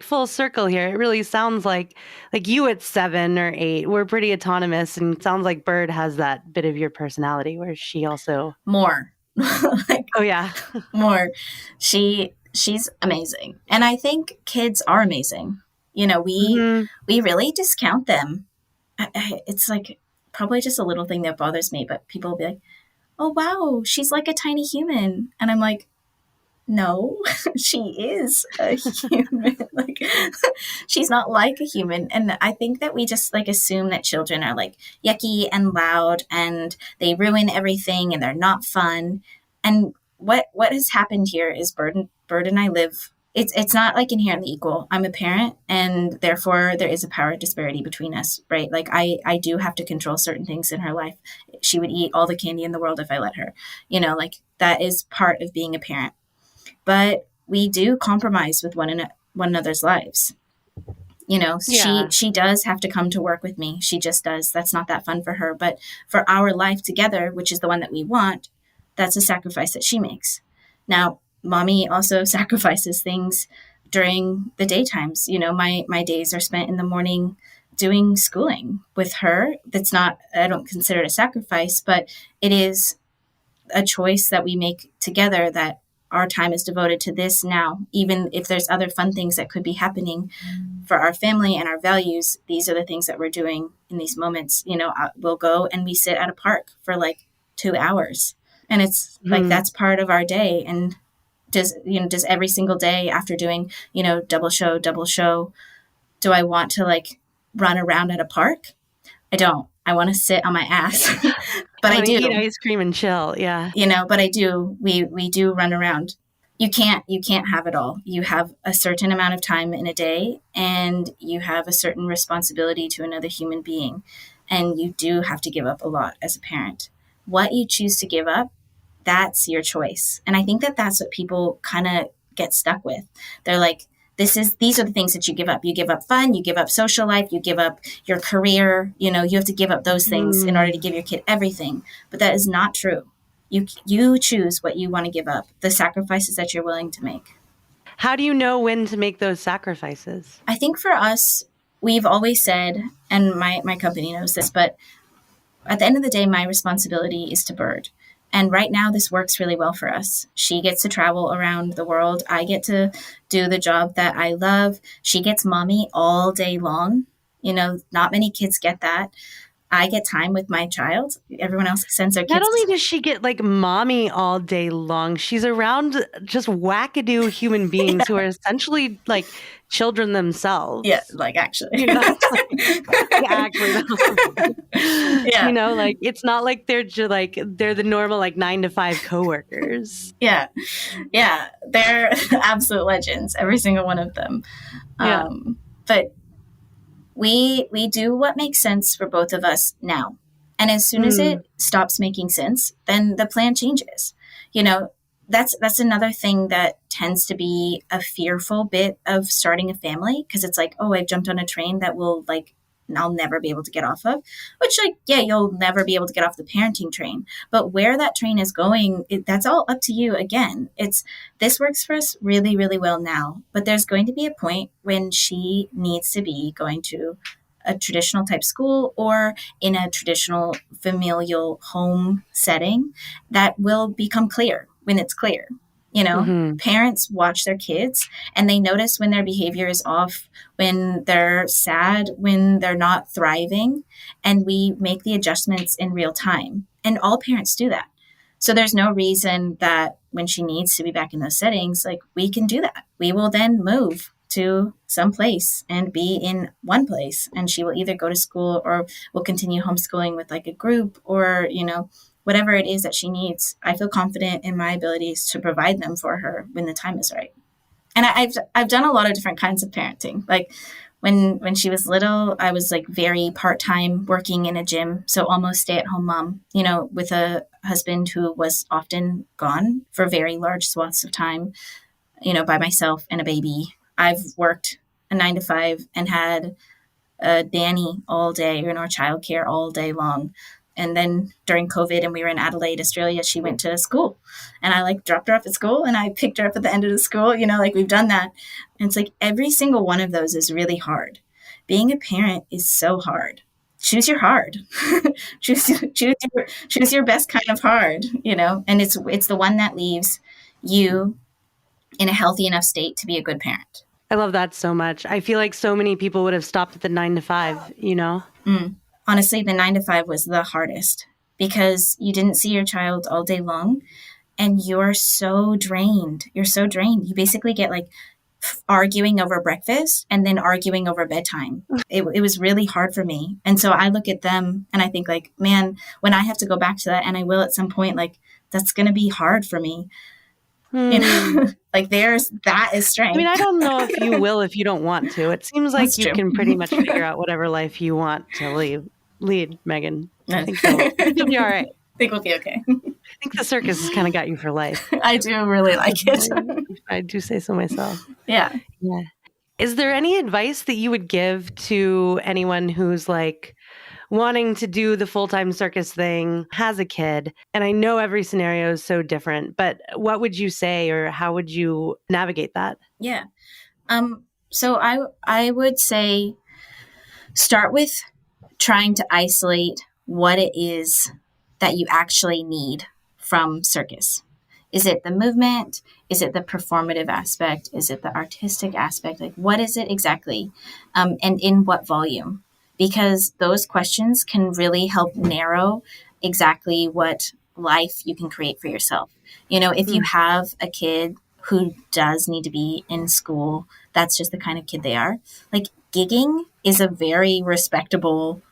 Speaker 1: full circle here. It really sounds like you at 7 or 8 were pretty autonomous, and it sounds like Bird has that bit of your personality where she also
Speaker 2: more.
Speaker 1: Oh yeah.
Speaker 2: More. She's amazing. And I think kids are amazing. We really discount them. It's like probably just a little thing that bothers me, but people will be like, oh wow, she's like a tiny human. And I'm like, No, she is a human. Like, she's not like a human. And I think that we just like assume that children are like yucky and loud and they ruin everything and they're not fun. And what has happened here is Bird and I live. It's not like inherently equal. I'm a parent, and therefore there is a power disparity between us, right? Like I do have to control certain things in her life. She would eat all the candy in the world if I let her. Like that is part of being a parent. But we do compromise with one another's lives.
Speaker 1: Yeah.
Speaker 2: She does have to come to work with me. She just does. That's not that fun for her. But for our life together, which is the one that we want, that's a sacrifice that she makes. Now, mommy also sacrifices things during the daytimes. My days are spent in the morning doing schooling with her. That's not, I don't consider it a sacrifice, but it is a choice that we make together, that our time is devoted to this now. Even if there's other fun things that could be happening for our family and our values, these are the things that we're doing in these moments. We'll go and we sit at a park for like 2 hours, and it's like that's part of our day. And does every single day after doing double show, do I want to like run around at a park? I don't. I want to sit on my ass. But I do
Speaker 1: eat ice cream and chill. Yeah.
Speaker 2: But I do. We do run around. You can't have it all. You have a certain amount of time in a day, and you have a certain responsibility to another human being, and you do have to give up a lot as a parent. What you choose to give up, that's your choice. And I think that that's what people kind of get stuck with. They're like, these are the things that you give up. You give up fun, you give up social life, you give up your career. You have to give up those things in order to give your kid everything. But that is not true. You choose what you want to give up, the sacrifices that you're willing to make.
Speaker 1: How do you know when to make those sacrifices?
Speaker 2: I think for us, we've always said, and my company knows this, but at the end of the day, my responsibility is to Bird. And right now, this works really well for us. She gets to travel around the world. I get to do the job that I love. She gets mommy all day long. Not many kids get that. I get time with my child. Everyone else sends their kids.
Speaker 1: Not only does she get like mommy all day long, she's around just wackadoo human beings who are essentially like children themselves.
Speaker 2: Yeah, like actually.
Speaker 1: Actually.
Speaker 2: Yeah.
Speaker 1: Like it's not like they're just like they're the normal like 9-to-5 coworkers.
Speaker 2: Yeah. Yeah. They're absolute legends, every single one of them.
Speaker 1: Yeah.
Speaker 2: But we do what makes sense for both of us now. And as soon as it stops making sense, then the plan changes. That's another thing that tends to be a fearful bit of starting a family, because it's like, oh, I've jumped on a train that will like I'll never be able to get off of, which like, yeah, you'll never be able to get off the parenting train, but where that train is going, that's all up to you. Again, this works for us really, really well now, but there's going to be a point when she needs to be going to a traditional type school or in a traditional familial home setting that will become clear when it's clear. Parents watch their kids and they notice when their behavior is off, when they're sad, when they're not thriving, and we make the adjustments in real time. And all parents do that. So there's no reason that when she needs to be back in those settings, like we can do that. We will then move to some place and be in one place, and she will either go to school or will continue homeschooling with like a group or, whatever it is that she needs. I feel confident in my abilities to provide them for her when the time is right. And I've done a lot of different kinds of parenting. Like when she was little, I was like very part-time working in a gym. So almost stay-at-home mom, with a husband who was often gone for very large swaths of time, by myself and a baby. I've worked a 9-to-5 and had a nanny all day, childcare all day long. And then during COVID and we were in Adelaide, Australia, she went to school and I like dropped her off at school and I picked her up at the end of the school, like we've done that. And it's like every single one of those is really hard. Being a parent is so hard. Choose your hard. choose your best kind of hard, and it's the one that leaves you in a healthy enough state to be a good parent.
Speaker 1: I love that so much. I feel like so many people would have stopped at the 9-to-5,
Speaker 2: Honestly, the 9-to-5 was the hardest because you didn't see your child all day long. and you're so drained. You're so drained. You basically get like arguing over breakfast and then arguing over bedtime. It was really hard for me. And so I look at them and I think like, man, when I have to go back to that, and I will at some point, like that's going to be hard for me. You know, like that is strength.
Speaker 1: I mean, I don't know if you will if you don't want to. It seems like you can pretty much figure out whatever life you want to lead, Megan. I think you'll be all right.
Speaker 2: I think we'll be okay.
Speaker 1: I think the circus has kind of got you for life.
Speaker 2: I do really like it.
Speaker 1: I do say so myself.
Speaker 2: Yeah.
Speaker 1: Is there any advice that you would give to anyone who's like wanting to do the full-time circus thing, has a kid? And I know every scenario is so different, but what would you say, or how would you navigate that?
Speaker 2: Yeah. So I would say start with trying to isolate what it is that you actually need from circus. Is it the movement? Is it the performative aspect? Is it the artistic aspect? Like, what is it exactly? And in what volume? Because those questions can really help narrow exactly what life you can create for yourself. You know, if you have a kid who does need to be in school, that's just the kind of kid they are. Like, gigging is a very respectable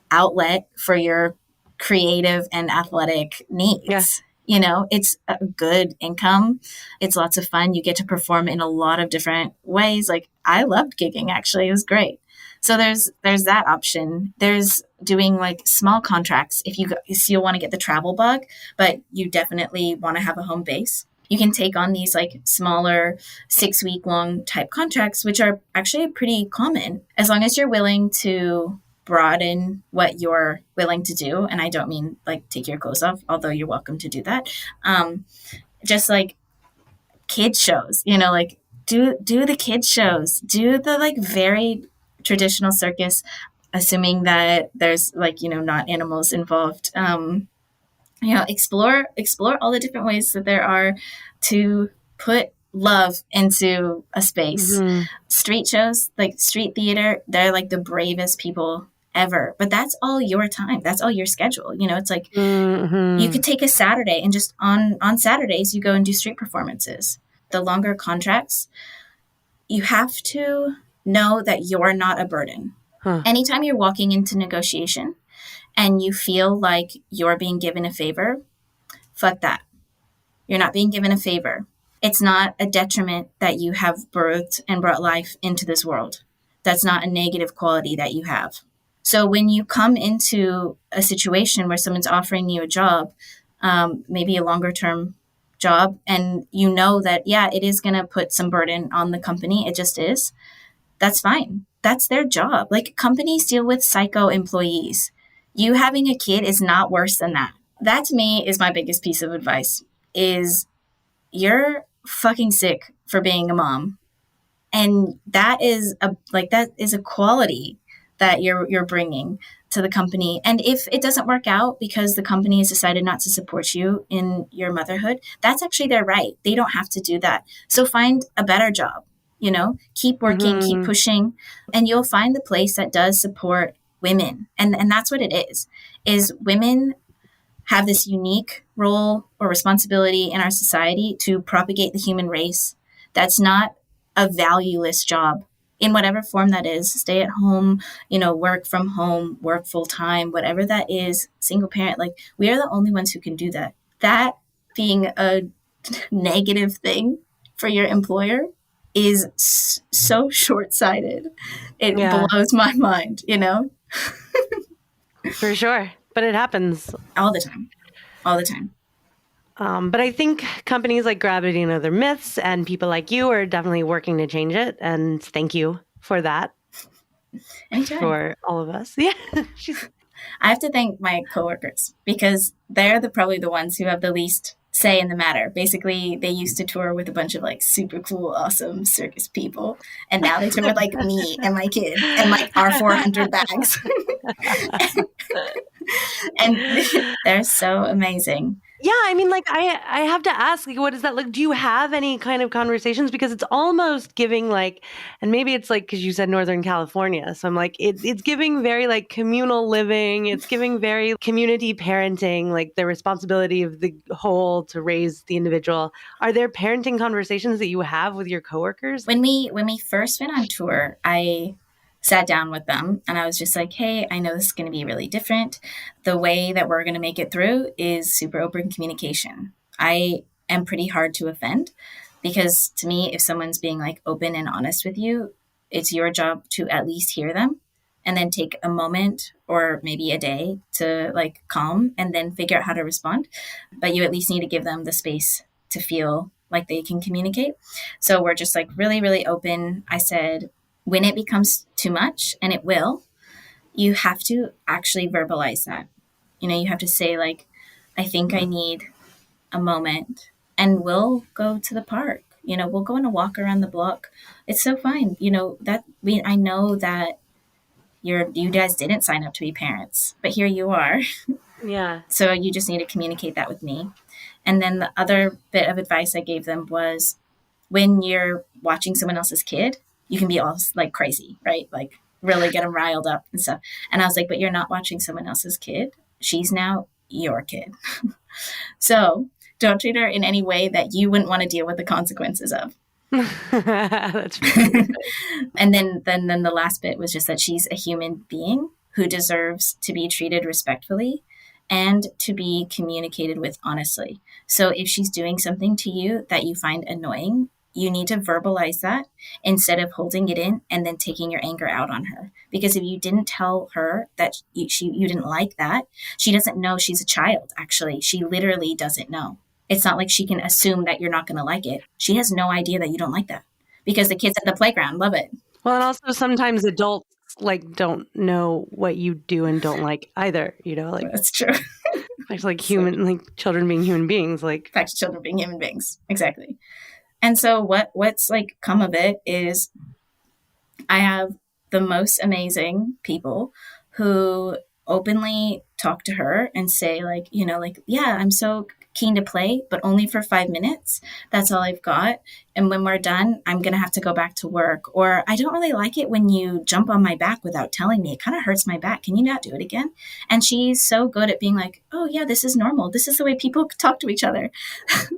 Speaker 2: outlet for your creative and athletic needs.
Speaker 1: Yeah.
Speaker 2: You know, it's a good income. It's lots of fun. You get to perform in a lot of different ways. Like, I loved gigging, actually. It was great. So there's that option. There's doing like small contracts if you still want to get the travel bug, but you definitely want to have a home base. You can take on these like smaller 6-week long type contracts, which are actually pretty common, as long as you're willing to broaden what you're willing to do. And I don't mean like take your clothes off, although you're welcome to do that. Just like kid shows, you know, like do the kid shows, do the like very traditional circus, assuming that there's like, you know, not animals involved. You know, explore all the different ways that there are to put love into a space. Street shows, like street theater, they're like the bravest people ever, but that's all your time. That's all your schedule. You know, it's like you could take a Saturday and just on Saturdays, you go and do street performances. The longer contracts, you have to know that you're not a burden. Anytime you're walking into negotiation and you feel like you're being given a favor, fuck that. You're not being given a favor. It's not a detriment that you have birthed and brought life into this world. That's not a negative quality that you have. So when you come into a situation where someone's offering you a job, maybe a longer term job, and you know that, yeah, it is going to put some burden on the company. It just is. That's fine. That's their job. Like, companies deal with psycho employees. You having a kid is not worse than that. That to me is my biggest piece of advice, is you're fucking sick for being a mom. And that is a quality that you're bringing to the company. And if it doesn't work out because the company has decided not to support you in your motherhood, that's actually their right. They don't have to do that. So find a better job, you know, keep working, keep pushing, and you'll find the place that does support women. And that's what it is women have this unique role or responsibility in our society to propagate the human race. That's not a valueless job in whatever form that is. Stay at home, you know, work from home, work full time, whatever that is, single parent. Like, we are the only ones who can do that. That being a negative thing for your employer is so short-sighted. It blows my mind, you know?
Speaker 1: For sure. But it happens.
Speaker 2: All the time.
Speaker 1: But I think companies like Gravity and Other Myths and people like you are definitely working to change it. And thank you for that.
Speaker 2: Anytime.
Speaker 1: For all of us. Yeah.
Speaker 2: I have to thank my coworkers because they're probably the ones who have the least say in the matter. Basically, they used to tour with a bunch of like super cool, awesome circus people. And now they tour with like me and my kid and like our 400 bags. And they're so amazing.
Speaker 3: Yeah, I mean, like, I have to ask, like, what is that like? Do you have any kind of conversations? Because it's almost giving like, and maybe it's like because you said Northern California, so I'm like, it's giving very like communal living. It's giving very community parenting, like the responsibility of the whole to raise the individual. Are there parenting conversations that you have with your coworkers?
Speaker 2: When we first went on tour, I sat down with them and I was just like, hey, I know this is going to be really different. The way that we're going to make it through is super open communication. I am pretty hard to offend because to me, if someone's being like open and honest with you, it's your job to at least hear them and then take a moment or maybe a day to like calm and then figure out how to respond. But you at least need to give them the space to feel like they can communicate. So we're just like really, really open. I said, when it becomes too much, and it will, you have to actually verbalize that. You know, you have to say, like, I think I need a moment, and we'll go to the park. You know, we'll go on a walk around the block. It's so fine. You know, I know that you guys didn't sign up to be parents, but here you are.
Speaker 3: Yeah.
Speaker 2: So you just need to communicate that with me. And then the other bit of advice I gave them was when you're watching someone else's kid, you can be all like crazy, right? Like really get them riled up and stuff. And I was like, but you're not watching someone else's kid. She's now your kid. So don't treat her in any way that you wouldn't want to deal with the consequences of.
Speaker 3: That's
Speaker 2: And then the last bit was just that she's a human being who deserves to be treated respectfully and to be communicated with honestly. So if she's doing something to you that you find annoying, you need to verbalize that instead of holding it in and then taking your anger out on her. Because if you didn't tell her that you didn't like that, she doesn't know she's a child, actually. She literally doesn't know. It's not like she can assume that you're not going to like it. She has no idea that you don't like that because the kids at the playground love it.
Speaker 3: Well, and also sometimes adults like don't know what you do and don't like either, you know, like
Speaker 2: That's true.
Speaker 3: it's like like children being human beings, like
Speaker 2: Back to children being human beings. Exactly. And so what's like come of it is I have the most amazing people who openly talk to her and say like, you know, like, yeah, I'm so keen to play, but only for 5 minutes. That's all I've got. And when we're done, I'm going to have to go back to work. Or I don't really like it when you jump on my back without telling me. It kind of hurts my back. Can you not do it again? And she's so good at being like, oh yeah, this is normal. This is the way people talk to each other.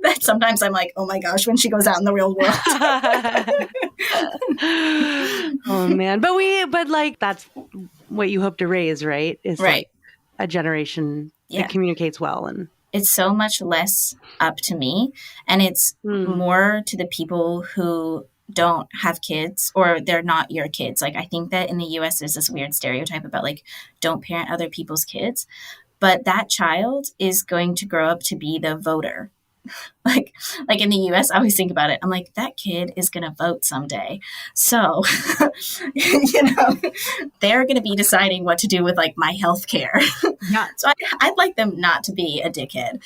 Speaker 2: That sometimes I'm like, oh my gosh, when she goes out in the real world.
Speaker 3: oh man. But like that's what you hope to raise, right? Is
Speaker 2: Right.
Speaker 3: like a generation that communicates well and
Speaker 2: it's so much less up to me and it's more to the people who don't have kids or they're not your kids. Like I think that in the US there's this weird stereotype about like don't parent other people's kids, but that child is going to grow up to be the voter. like in the US, I always think about it. I'm like, that kid is going to vote someday. So, you know, they're going to be deciding what to do with like my health care.
Speaker 3: yeah.
Speaker 2: So I'd like them not to be a dickhead.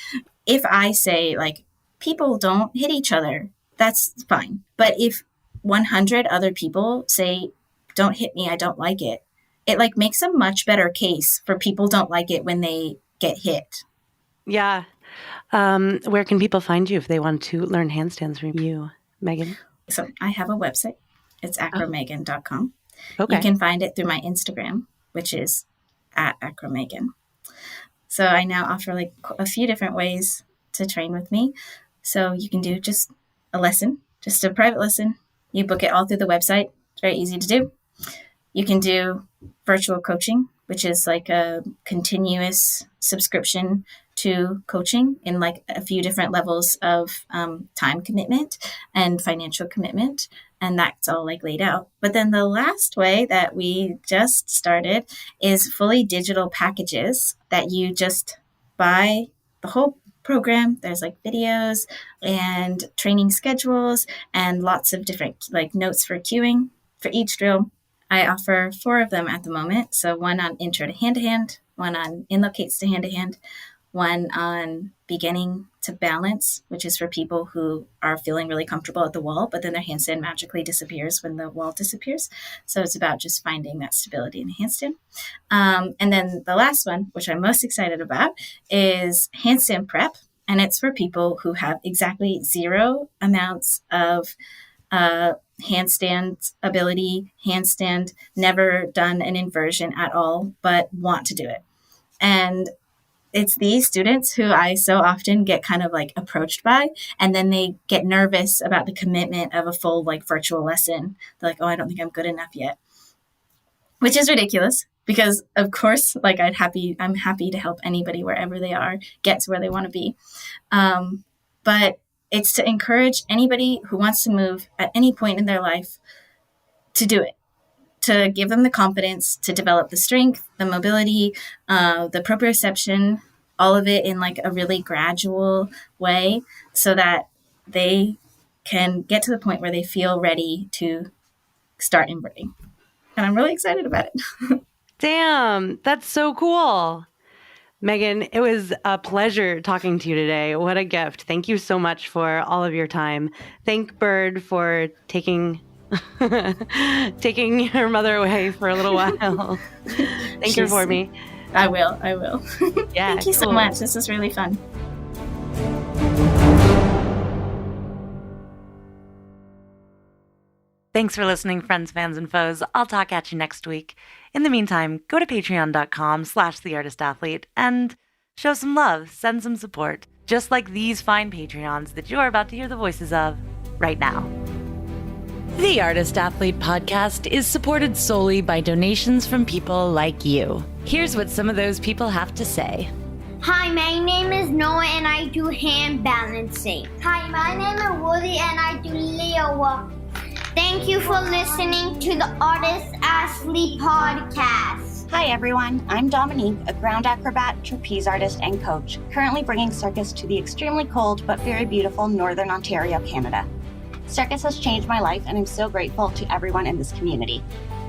Speaker 2: If I say like, people don't hit each other, that's fine. But if 100 other people say, don't hit me, I don't like it, it like makes a much better case for people don't like it when they get hit.
Speaker 3: Yeah. Where can people find you if they want to learn handstands from you, Megan?
Speaker 2: So I have a website. It's acromegan.com.
Speaker 3: Okay.
Speaker 2: You can find it through my Instagram, which is @acromegan. So I now offer like a few different ways to train with me. So you can do just a lesson, just a private lesson. You book it all through the website. It's very easy to do. You can do virtual coaching, which is like a continuous subscription to coaching in like a few different levels of time commitment and financial commitment. And that's all like laid out. But then the last way that we just started is fully digital packages that you just buy the whole program. There's like videos and training schedules and lots of different like notes for cueing for each drill. I offer 4 of them at the moment. So one on intro to hand-to-hand, one on in-locates to hand-to-hand, one on beginning to balance, which is for people who are feeling really comfortable at the wall, but then their handstand magically disappears when the wall disappears. So it's about just finding that stability in the handstand. And then the last one, which I'm most excited about, is handstand prep. And it's for people who have exactly zero amounts of handstand ability, handstand, never done an inversion at all, but want to do it. And it's these students who I so often get kind of like approached by, and then they get nervous about the commitment of a full like virtual lesson. They're like, oh, I don't think I'm good enough yet, which is ridiculous because of course, like I'm happy to help anybody wherever they are get to where they want to be. But it's to encourage anybody who wants to move at any point in their life to do it, to give them the confidence to develop the strength, the mobility, the proprioception, all of it in like a really gradual way so that they can get to the point where they feel ready to start inverting. And I'm really excited about it.
Speaker 3: Damn, that's so cool. Megan, it was a pleasure talking to you today. What a gift. Thank you so much for all of your time. Thank Bird for taking your mother away for a little while. Thank her for me.
Speaker 2: I will.
Speaker 3: Yeah,
Speaker 2: Thank you so much. This is really fun.
Speaker 1: Thanks for listening, friends, fans, and foes. I'll talk at you next week. In the meantime, go to patreon.com/theartistathlete and show some love, send some support, just like these fine Patreons that you're about to hear the voices of right now. The Artist Athlete podcast is supported solely by donations from people like you. Here's what some of those people have to say.
Speaker 4: Hi, my name is Noah and I do hand balancing. Hi, my name is Woody and I do Leo. Thank you for listening to the Artist Athlete podcast.
Speaker 5: Hi everyone, I'm Dominique, a ground acrobat, trapeze artist, and coach, currently bringing circus to the extremely cold but very beautiful Northern Ontario, Canada. Circus has changed my life and I'm so grateful to everyone in this community.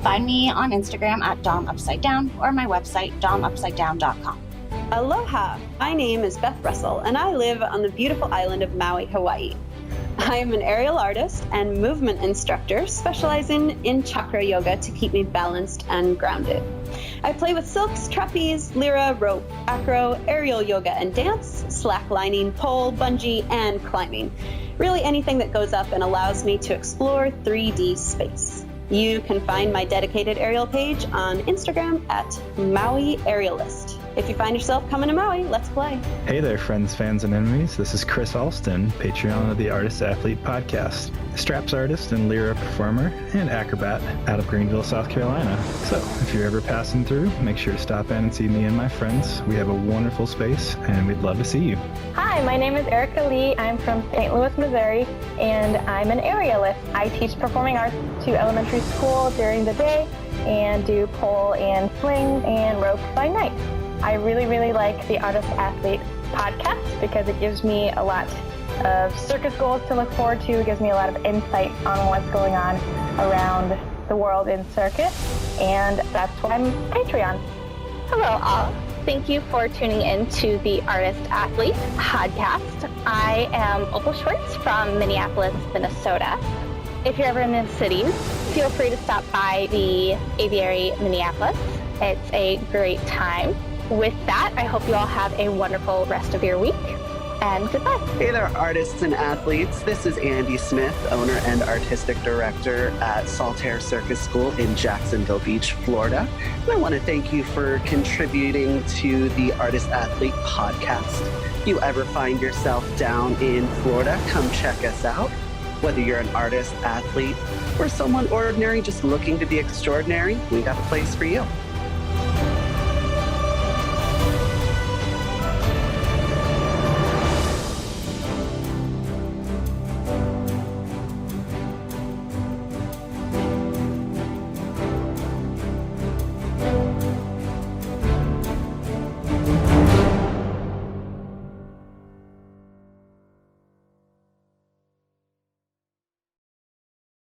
Speaker 5: Find me on Instagram at DomUpsideDown or my website domupsidedown.com.
Speaker 6: Aloha, my name is Beth Russell and I live on the beautiful island of Maui, Hawaii. I am an aerial artist and movement instructor specializing in chakra yoga to keep me balanced and grounded. I play with silks, trapeze, lyra, rope, acro, aerial yoga and dance, slacklining, pole, bungee, and climbing. Really anything that goes up and allows me to explore 3D space. You can find my dedicated aerial page on Instagram at Maui Aerialist. If you find yourself coming to Maui, let's play.
Speaker 7: Hey there, friends, fans, and enemies. This is Chris Alston, Patreon of the Artist Athlete podcast, straps artist and lyra performer and acrobat out of Greenville, South Carolina. So if you're ever passing through, make sure to stop in and see me and my friends. We have a wonderful space and we'd love to see you.
Speaker 8: Hi, my name is Erica Lee. I'm from St. Louis, Missouri, and I'm an aerialist. I teach performing arts to elementary school during the day and do pole and swing and rope by night. I really, really like the Artist Athlete podcast because it gives me a lot of circus goals to look forward to. It gives me a lot of insight on what's going on around the world in circus, and that's why I'm Patreon.
Speaker 9: Hello all. Thank you for tuning in to the Artist Athlete podcast. I am Opal Schwartz from Minneapolis, Minnesota. If you're ever in the cities, feel free to stop by the Aviary Minneapolis. It's a great time. With that, I hope you all have a wonderful rest of your week, and goodbye.
Speaker 10: Hey there, artists and athletes. This is Andy Smith, owner and artistic director at Saltaire Circus School in Jacksonville Beach, Florida. And I want to thank you for contributing to the Artist Athlete podcast. If you ever find yourself down in Florida, come check us out. Whether you're an artist, athlete, or someone ordinary just looking to be extraordinary, we got a place for you.